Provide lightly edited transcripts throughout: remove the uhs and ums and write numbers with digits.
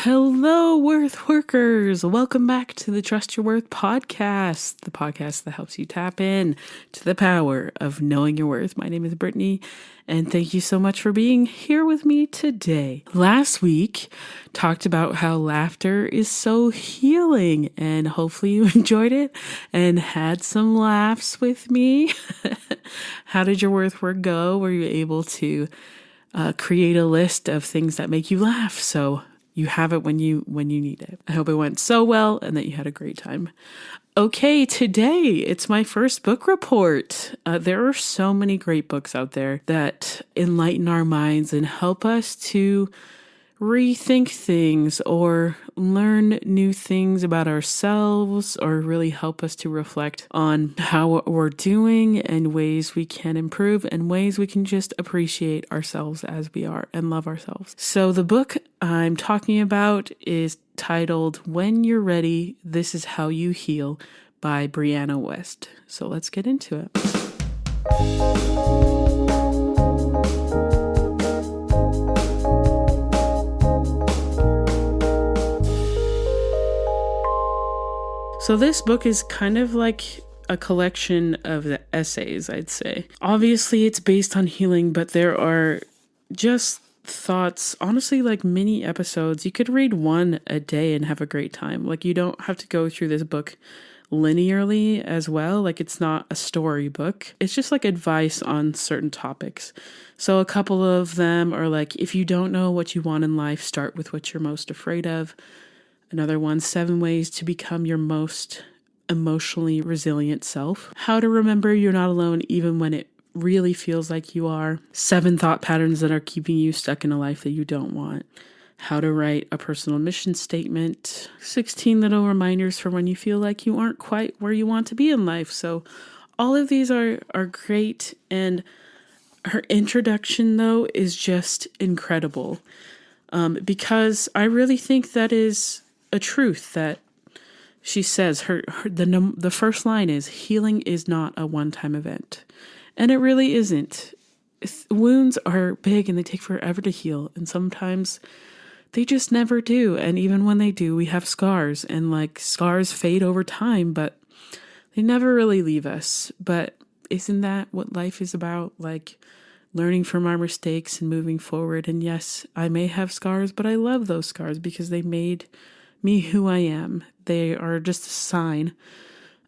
Hello, Worth Workers. Welcome back to the Trust Your Worth podcast, the podcast that helps you tap in to the power of knowing your worth. My name is Brittany, and thank you so much for being here with me today. Last week, talked about how laughter is so healing, and hopefully you enjoyed it and had some laughs with me. How did your worth work go? Were you able to create a list of things that make you laugh? So you have it when you need it. I hope it went so well and that you had a great time. Okay, today it's my first book report. There are so many great books out there that enlighten our minds and help us to rethink things or learn new things about ourselves, or really help us to reflect on how we're doing and ways we can improve and ways we can just appreciate ourselves as we are and love ourselves. So the book I'm talking about is titled When You're Ready, This Is How You Heal by Brianna Wiest. So let's get into it. So this book is kind of like a collection of the essays, I'd say. Obviously, it's based on healing, but there are just thoughts, honestly, like mini episodes. You could read one a day and have a great time. Like, you don't have to go through this book linearly as well. Like, it's not a story book. It's just like advice on certain topics. So a couple of them are like, if you don't know what you want in life, start with what you're most afraid of. Another one, 7 ways to become your most emotionally resilient self. How to remember you're not alone even when it really feels like you are. 7 thought patterns that are keeping you stuck in a life that you don't want. How to write a personal mission statement. 16 little reminders for when you feel like you aren't quite where you want to be in life. So all of these are great. And her introduction, though, is just incredible. Because I really think that is a truth that she says. The first line is, healing is not a one-time event. And it really isn't. Wounds are big and they take forever to heal. And sometimes they just never do. And even when they do, we have scars. And like, scars fade over time, but they never really leave us. But isn't that what life is about? Like, learning from our mistakes and moving forward. And yes, I may have scars, but I love those scars because they made me who I am. They are just a sign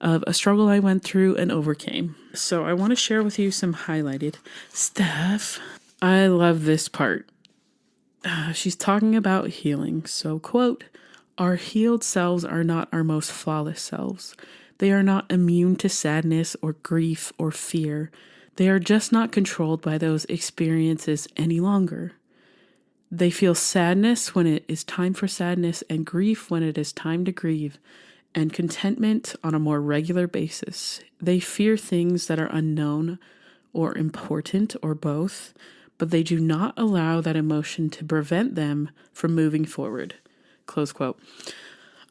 of a struggle I went through and overcame. So I want to share with you some highlighted stuff. I love this part. She's talking about healing. So, quote, our healed selves are not our most flawless selves. They are not immune to sadness or grief or fear. They are just not controlled by those experiences any longer. They feel sadness when it is time for sadness, and grief when it is time to grieve, and contentment on a more regular basis. They fear things that are unknown or important or both, but they do not allow that emotion to prevent them from moving forward. Close quote.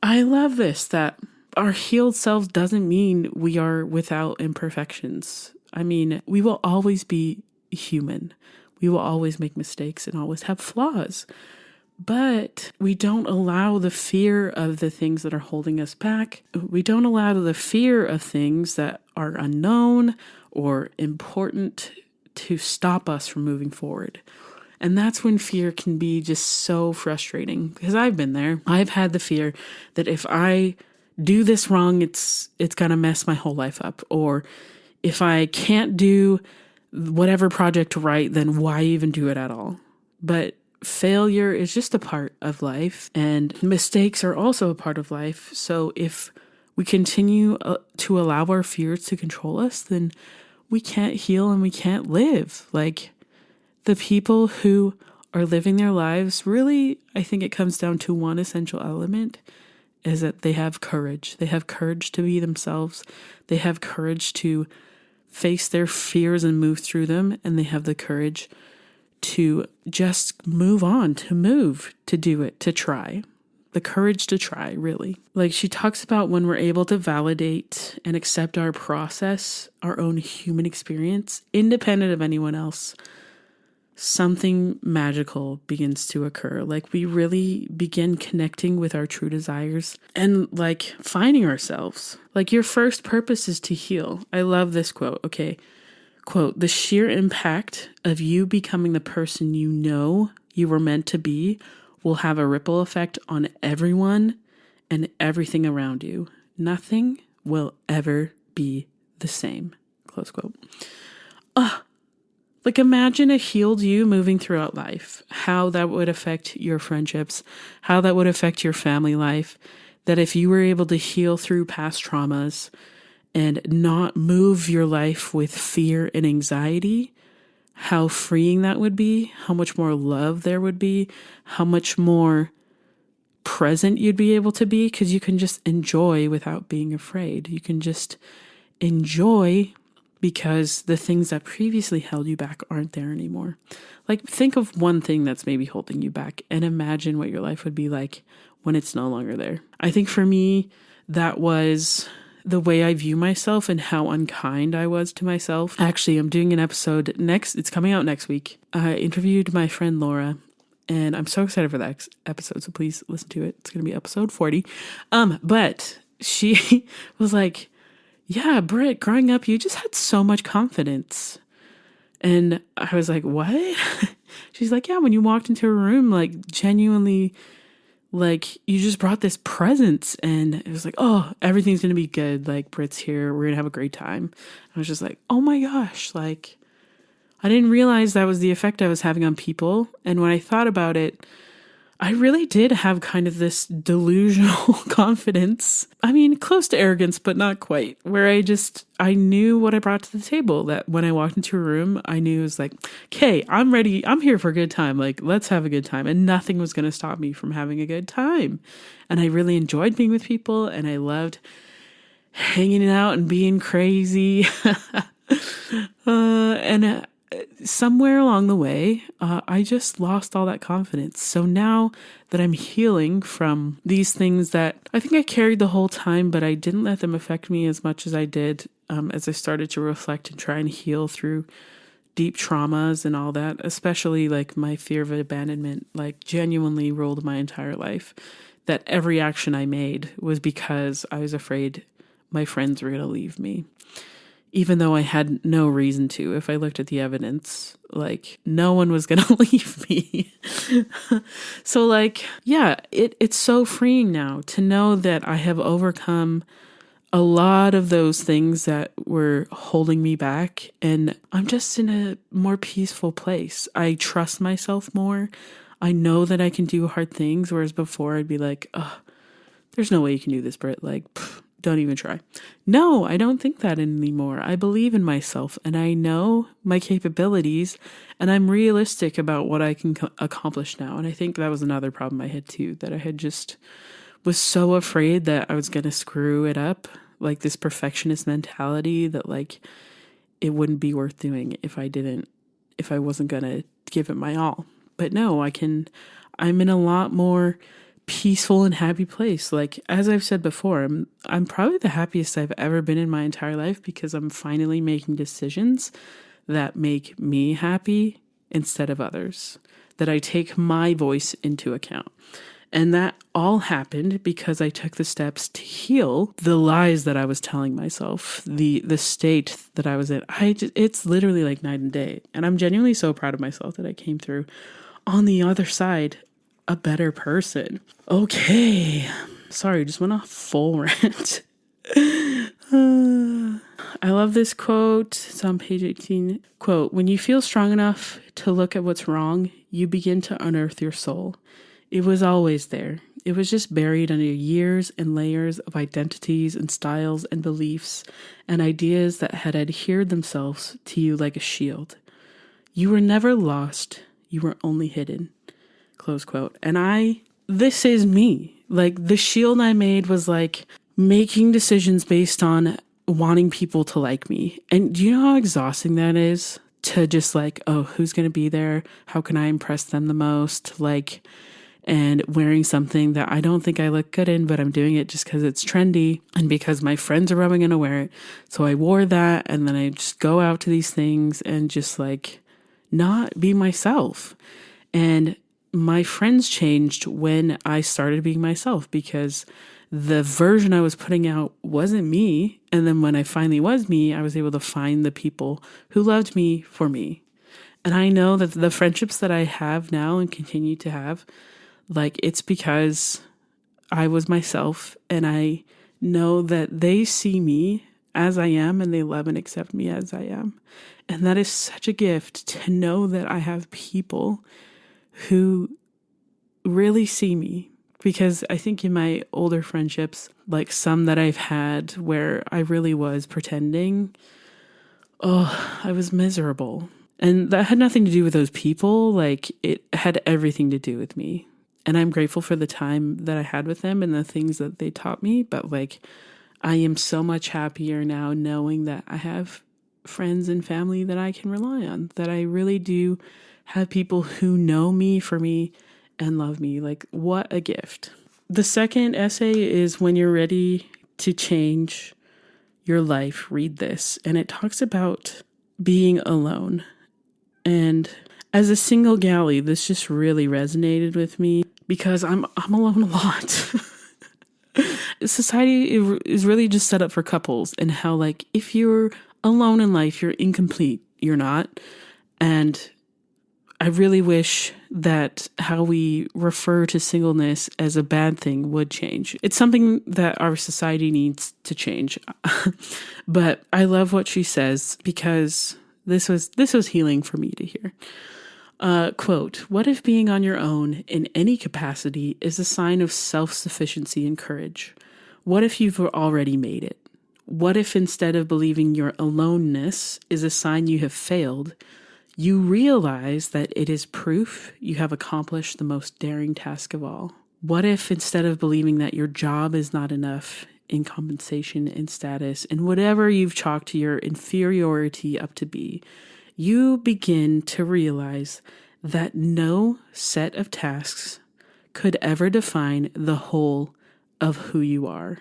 I love this, that our healed selves doesn't mean we are without imperfections. I mean, we will always be human. We will always make mistakes and always have flaws. But we don't allow the fear of the things that are holding us back. We don't allow the fear of things that are unknown or important to stop us from moving forward. And that's when fear can be just so frustrating, because I've been there. I've had the fear that if I do this wrong, it's going to mess my whole life up. Or if I can't do whatever project right, then why even do it at all? But failure is just a part of life, and mistakes are also a part of life. So if we continue to allow our fears to control us, then we can't heal and we can't live. Like, the people who are living their lives, really, I think it comes down to one essential element, is that they have courage. They have courage to be themselves. They have courage to face their fears and move through them. And they have the courage to just move on, to do it, to try. The courage to try, really. Like, she talks about when we're able to validate and accept our process, our own human experience, independent of anyone else. something magical begins to occur. Like we really begin connecting with our true desires and like finding ourselves. Like your first purpose is to heal. I love this quote. Okay. Quote, the sheer impact of you becoming the person you know you were meant to be will have a ripple effect on everyone and everything around you. Nothing will ever be the same. Close quote. Like imagine a healed you moving throughout life, how that would affect your friendships, how that would affect your family life, that if you were able to heal through past traumas and not move your life with fear and anxiety, how freeing that would be, how much more love there would be, how much more present you'd be able to be, because you can just enjoy without being afraid. You can just enjoy because the things that previously held you back aren't there anymore. Like think of one thing that's maybe holding you back and imagine what your life would be like when it's no longer there. I think for me, that was the way I view myself and how unkind I was to myself. Actually, I'm doing an episode it's coming out next week. I interviewed my friend Laura and I'm so excited for that episode. So please listen to it. It's going to be episode 40. But she was like, yeah, Britt, growing up, you just had so much confidence. And I was like, what? She's like, yeah, when you walked into a room, like genuinely, like you just brought this presence and it was like, oh, everything's going to be good. Like Britt's here. We're going to have a great time. I was just like, oh my gosh. Like I didn't realize that was the effect I was having on people. And when I thought about it, I really did have kind of this delusional confidence. I mean, close to arrogance, but not quite, where I knew what I brought to the table, that when I walked into a room, I knew it was like, okay, I'm ready. I'm here for a good time. Like, let's have a good time. And nothing was going to stop me from having a good time. And I really enjoyed being with people and I loved hanging out and being crazy. Somewhere along the way, I just lost all that confidence. So now that I'm healing from these things that I think I carried the whole time, but I didn't let them affect me as much as I did as I started to reflect and try and heal through deep traumas and all that, especially like my fear of abandonment, like genuinely ruled my entire life. That every action I made was because I was afraid my friends were going to leave me. Even though I had no reason to, if I looked at the evidence, like no one was going to leave me. So like, yeah, it's so freeing now to know that I have overcome a lot of those things that were holding me back. And I'm just in a more peaceful place. I trust myself more. I know that I can do hard things. Whereas before I'd be like, oh, there's no way you can do this, Britt. Like, don't even try. No, I don't think that anymore. I believe in myself and I know my capabilities and I'm realistic about what I can accomplish now. And I think that was another problem I had too, that I had just was so afraid that I was going to screw it up. Like this perfectionist mentality that like it wouldn't be worth doing if I wasn't going to give it my all. But no, I'm in a lot more peaceful and happy place. Like, as I've said before, I'm probably the happiest I've ever been in my entire life because I'm finally making decisions that make me happy instead of others, that I take my voice into account. And that all happened because I took the steps to heal the lies that I was telling myself, the state that I was in. It's literally like night and day. And I'm genuinely so proud of myself that I came through on the other side a better person. Okay. Sorry, just went off full rant. I love this quote. It's on page 18. Quote, when you feel strong enough to look at what's wrong, you begin to unearth your soul. It was always there. It was just buried under years and layers of identities and styles and beliefs and ideas that had adhered themselves to you like a shield. You were never lost. You were only hidden. Close quote. And this is me. Like the shield I made was like making decisions based on wanting people to like me. And do you know how exhausting that is? To just like, oh, who's going to be there? How can I impress them the most? Like, and wearing something that I don't think I look good in, but I'm doing it just because it's trendy and because my friends are probably going to wear it. So I wore that and then I just go out to these things and just like not be myself. And my friends changed when I started being myself, because the version I was putting out wasn't me. And then when I finally was me, I was able to find the people who loved me for me. And I know that the friendships that I have now and continue to have, like, it's because I was myself, and I know that they see me as I am and they love and accept me as I am. And that is such a gift, to know that I have people who really see me. Because I think in my older friendships, like some that I've had where I really was pretending, I was miserable. And that had nothing to do with those people. Like, it had everything to do with me. And I'm grateful for the time that I had with them and the things that they taught me. But like, I am so much happier now knowing that I have friends and family that I can rely on, that I really do have people who know me for me and love me. Like, what a gift. The second essay is When You're Ready to Change Your Life, Read This. And it talks about being alone. And as a single galley, this just really resonated with me, because I'm alone a lot. Society is really just set up for couples, and how, like, if you're alone in life, you're incomplete. You're not. And I really wish that how we refer to singleness as a bad thing would change. It's something that our society needs to change. But I love what she says, because this was healing for me to hear. Quote, "What if being on your own in any capacity is a sign of self-sufficiency and courage? What if you've already made it? What if instead of believing your aloneness is a sign you have failed, you realize that it is proof you have accomplished the most daring task of all? What if instead of believing that your job is not enough in compensation and status and whatever you've chalked your inferiority up to be, you begin to realize that no set of tasks could ever define the whole of who you are?"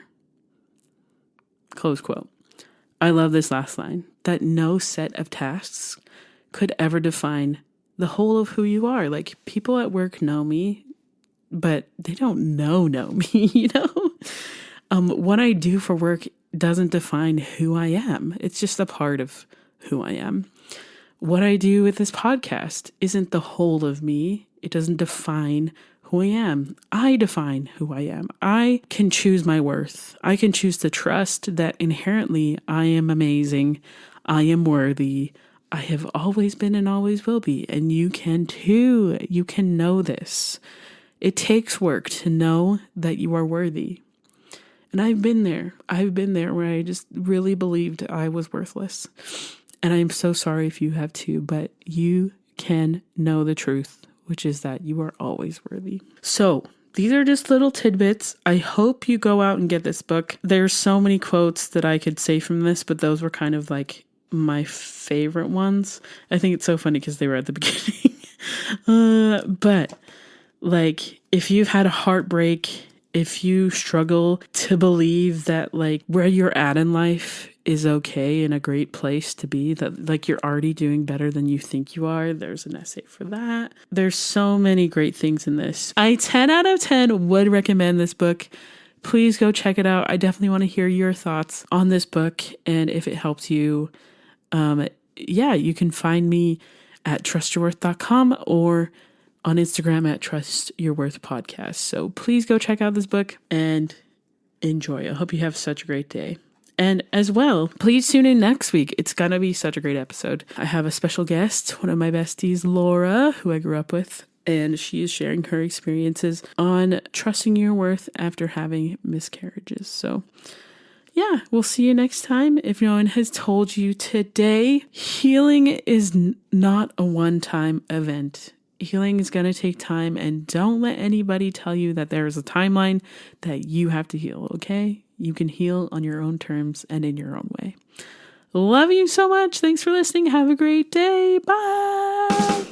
Close quote. I love this last line, that no set of tasks could ever define the whole of who you are. Like, people at work know me, but they don't know me, you know? What I do for work doesn't define who I am. It's just a part of who I am. What I do with this podcast isn't the whole of me. It doesn't define who I am. I define who I am. I can choose my worth. I can choose to trust that inherently I am amazing. I am worthy. I have always been and always will be. And you can too. You can know this. It takes work to know that you are worthy. And I've been there. I've been there where I just really believed I was worthless. And I'm so sorry if you have too, but you can know the truth, which is that you are always worthy. So these are just little tidbits. I hope you go out and get this book. There's so many quotes that I could say from this, but those were kind of like my favorite ones. I think it's so funny because they were at the beginning. But like, if you've had a heartbreak, if you struggle to believe that like where you're at in life is okay and a great place to be, that like you're already doing better than you think you are, there's an essay for that. There's so many great things in this. I 10 out of 10 would recommend this book. Please go check it out. I definitely want to hear your thoughts on this book, and if it helps you, you can find me at trustyourworth.com or on Instagram at trustyourworthpodcast. So please go check out this book and enjoy. I hope you have such a great day. And as well, please tune in next week. It's going to be such a great episode. I have a special guest, one of my besties, Laura, who I grew up with, and she is sharing her experiences on trusting your worth after having miscarriages. So yeah, we'll see you next time. If no one has told you today, healing is not a one-time event. Healing is going to take time, and don't let anybody tell you that there is a timeline that you have to heal, okay? You can heal on your own terms and in your own way. Love you so much. Thanks for listening. Have a great day. Bye.